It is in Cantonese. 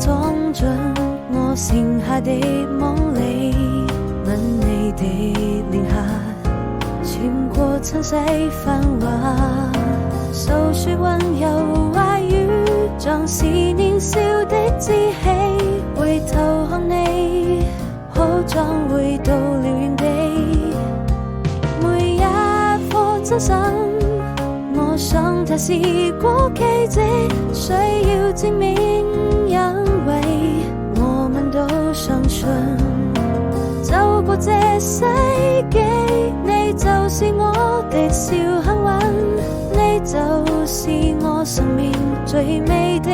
裝進我剩下的夢裡，吻你的臉頰，穿過塵世繁華，訴說溫柔話語，像是年少的志氣。回頭看你，好像回到了原地，每一顆真心，我想它是過奇蹟，需要證明，因為我們都相信，走過這世紀，你就是我的小幸運，你就是我生命最美的